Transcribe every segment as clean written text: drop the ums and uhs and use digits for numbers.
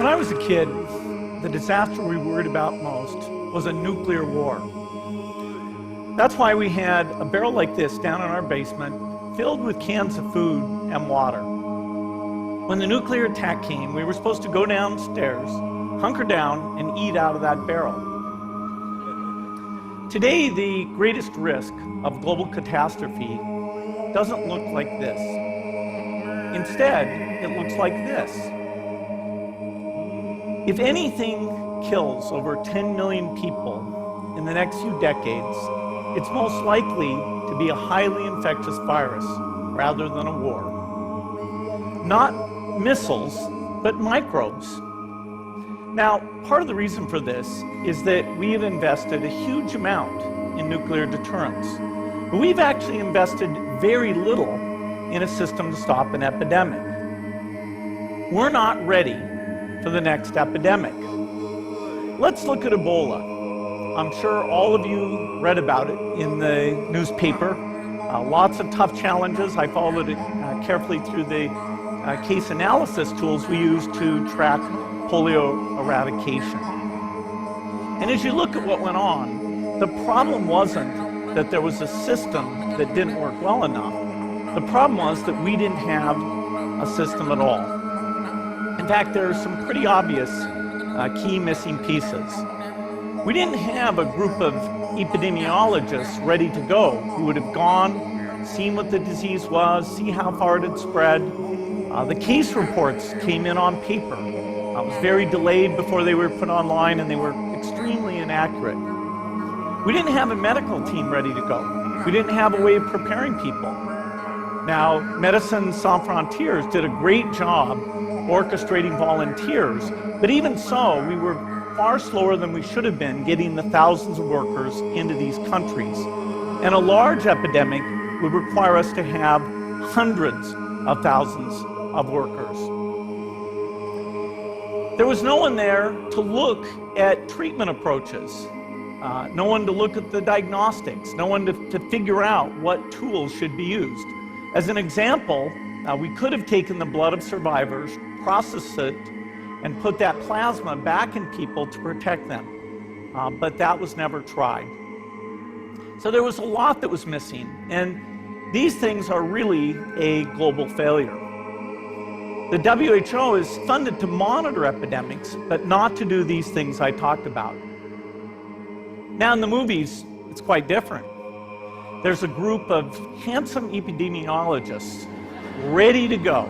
When I was a kid, the disaster we worried about most was a nuclear war. That's why we had a barrel like this down in our basement filled with cans of food and water. When the nuclear attack came, we were supposed to go downstairs, hunker down, and eat out of that barrel. Today, the greatest risk of global catastrophe doesn't look like this. Instead, it looks like this. If anything kills over 10 million people in the next few decades, it's most likely to be a highly infectious virus rather than a war. Not missiles, but microbes. Now, part of the reason for this is that we have invested a huge amount in nuclear deterrence, but we've actually invested very little in a system to stop an epidemic. We're not ready for the next epidemic. Let's look at Ebola. I'm sure all of you read about it in the newspaper. Lots of tough challenges. I followed it carefully through the case analysis tools we use to track polio eradication. And as you look at what went on, the problem wasn't that there was a system that didn't work well enough. The problem was that we didn't have a system at all. In fact, there are some pretty obvious key missing pieces. We didn't have a group of epidemiologists ready to go who would have gone, seen what the disease was, see how far it had spread. The case reports came in on paper. It was very delayed before they were put online, and they were extremely inaccurate. We didn't have a medical team ready to go. We didn't have a way of preparing people. Now, Médecins Sans Frontières did a great job orchestrating volunteers, but even so, we were far slower than we should have been getting the thousands of workers into these countries. And a large epidemic would require us to have hundreds of thousands of workers. There was no one there to look at treatment approaches, no one to look at the diagnostics, no one to figure out what tools should be used. As an example, we could have taken the blood of survivors, processed it, and put that plasma back in people to protect them. But that was never tried. So there was a lot that was missing, and these things are really a global failure. The WHO is funded to monitor epidemics, but not to do these things I talked about. Now in the movies, it's quite different. There's a group of handsome epidemiologists ready to go.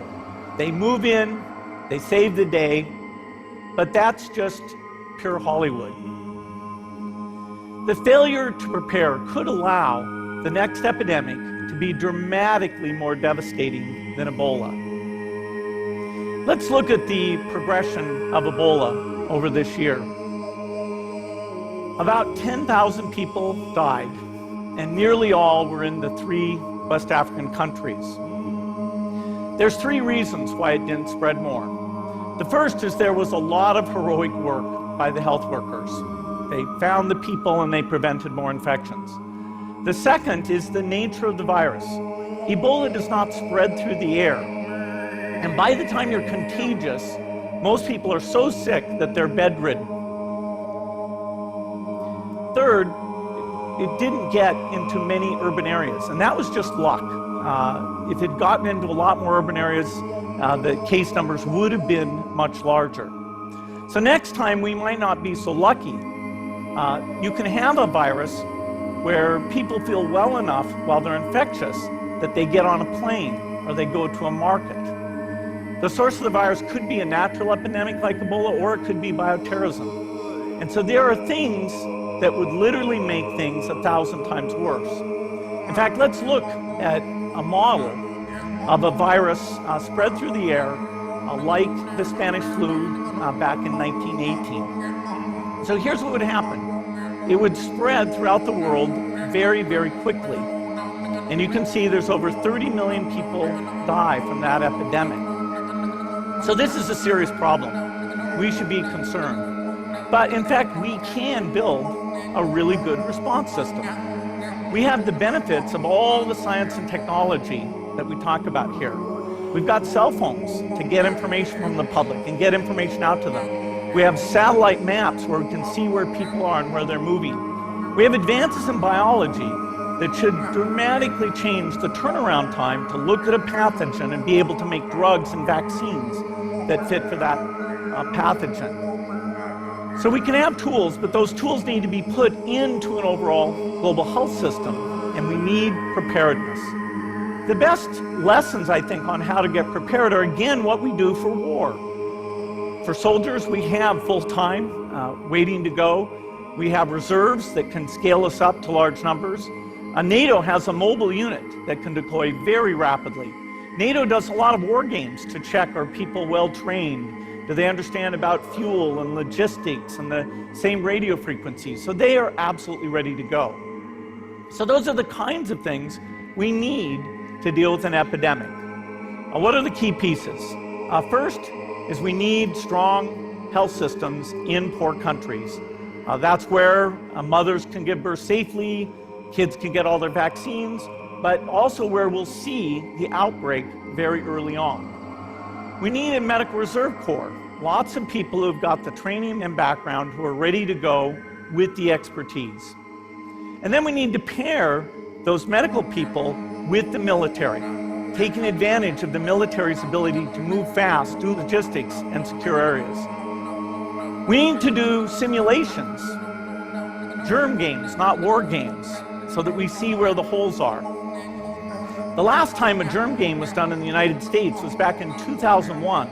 They move in, they save the day, but that's just pure Hollywood. The failure to prepare could allow the next epidemic to be dramatically more devastating than Ebola. Let's look at the progression of Ebola over this year. About 10,000 people died, and nearly all were in the 3 West African countries. There's 3 reasons why it didn't spread more. The first is there was a lot of heroic work by the health workers. They found the people and they prevented more infections. The second is the nature of the virus. Ebola does not spread through the air. And by the time you're contagious, most people are so sick that they're bedridden. Third, it didn't get into many urban areas, and that was just luck. If it had gotten into a lot more urban areas, the case numbers would have been much larger. So next time we might not be so lucky. You can have a virus where people feel well enough while they're infectious that they get on a plane or they go to a market. The source of the virus could be a natural epidemic like Ebola, or it could be bioterrorism. And so there are things that would literally make things 1,000 times worse. In fact, let's look at a model of a virus spread through the air like the Spanish flu back in 1918. So here's what would happen. It would spread throughout the world very, very quickly. And you can see there's over 30 million people die from that epidemic. So this is a serious problem. We should be concerned. But in fact, we can build a really good response system. We have the benefits of all the science and technology that we talk about here. We've got cell phones to get information from the public and get information out to them. We have satellite maps where we can see where people are and where they're moving. We have advances in biology that should dramatically change the turnaround time to look at a pathogen and be able to make drugs and vaccines that fit for that pathogen. So we can have tools, but those tools need to be put into an overall global health system, and we need preparedness. The best lessons, I think, on how to get prepared are, again, what we do for war. For soldiers, we have full-time, waiting to go. We have reserves that can scale us up to large numbers. NATO has a mobile unit that can deploy very rapidly. NATO does a lot of war games to check, are people well-trained? Do they understand about fuel and logistics and the same radio frequencies? So they are absolutely ready to go. So those are the kinds of things we need to deal with an epidemic. What are the key pieces? First is we need strong health systems in poor countries. That's where mothers can give birth safely, kids can get all their vaccines, but also where we'll see the outbreak very early on. We need a medical reserve corps, lots of people who've got the training and background who are ready to go with the expertise. And then we need to pair those medical people with the military, taking advantage of the military's ability to move fast, do logistics, and secure areas. We need to do simulations, germ games, not war games, so that we see where the holes are. The last time a germ game was done in the United States was back in 2001,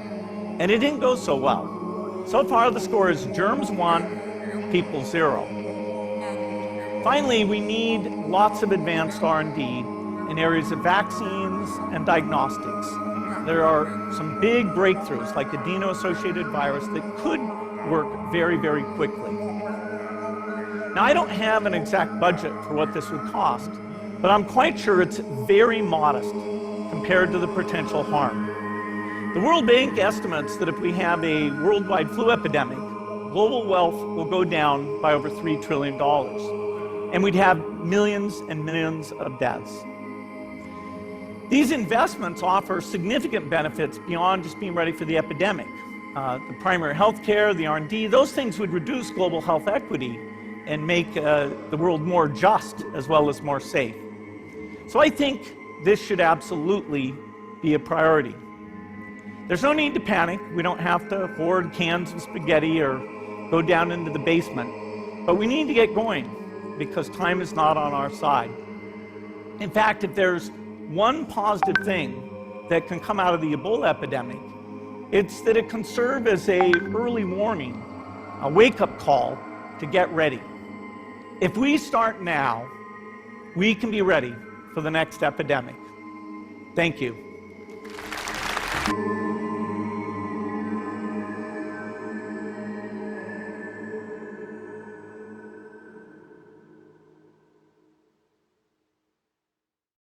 and it didn't go so well. So far, the score is germs 1, people 0. Finally, we need lots of advanced R&D in areas of vaccines and diagnostics. There are some big breakthroughs, like adeno-associated virus, that could work very, very quickly. Now, I don't have an exact budget for what this would cost, but I'm quite sure it's very modest compared to the potential harm. The World Bank estimates that if we have a worldwide flu epidemic, global wealth will go down by over $3 trillion, and we'd have millions and millions of deaths. These investments offer significant benefits beyond just being ready for the epidemic. The primary health care, the R&D, those things would reduce global health equity and make the world more just as well as more safe. So I think this should absolutely be a priority. There's no need to panic. We don't have to hoard cans of spaghetti or go down into the basement. But we need to get going because time is not on our side. In fact, if there's one positive thing that can come out of the Ebola epidemic, it's that it can serve as an early warning, a wake-up call to get ready. If we start now, we can be ready for the next epidemic. Thank you.